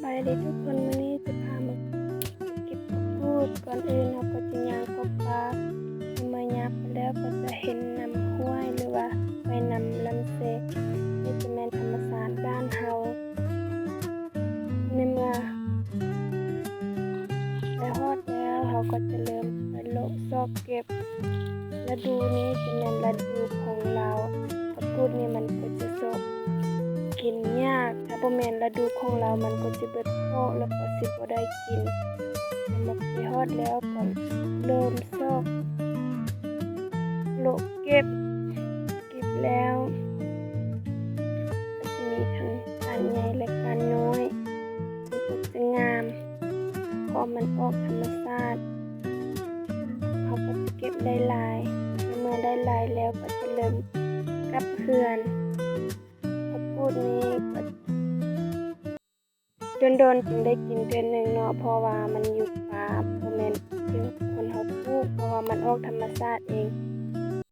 บายดีทุกคนวันนี้จะพามาเก็บผักกูดก่อนอื่นเราก็จะย่างกบปลาเมื่อยามไปแล้วก็จะเห็นนำห้วยหรือว่าไปนำลำเซนี่จะแม่นธรรมศาสตร์บ้านเฮาในเมื่อได้ฮอดแล้วเขาก็จะเริ่มไปโลกซอกเก็บฤดูนี้จะแม่นฤดูของเราผักกูดนี่มันก็จะสกกินยากถ้าบ่แม่นฤดูของเรามันก็สิเบิดโตแล้วก็สิบ่ได้กินมาไปฮอดแล้วก็เริ่มซอกโลกเก็บแล้วก็จะมีทั้งการใหญ่และการน้อยมันก็จะงามพอมันออกธรรมชาติเขาก็จะเก็บได้หลายเมื่อได้หลายแล้วก็จะเริ่มกลับเฮือนผักกูดนี้ก็โดนจึงได้กินเทื่อหนึ่งเนาะเพราะว่ามันอยู่ป่าบ่แม่นเป็นคนเฮาปลูกเพราะว่ามันออกธรรมชาติเอง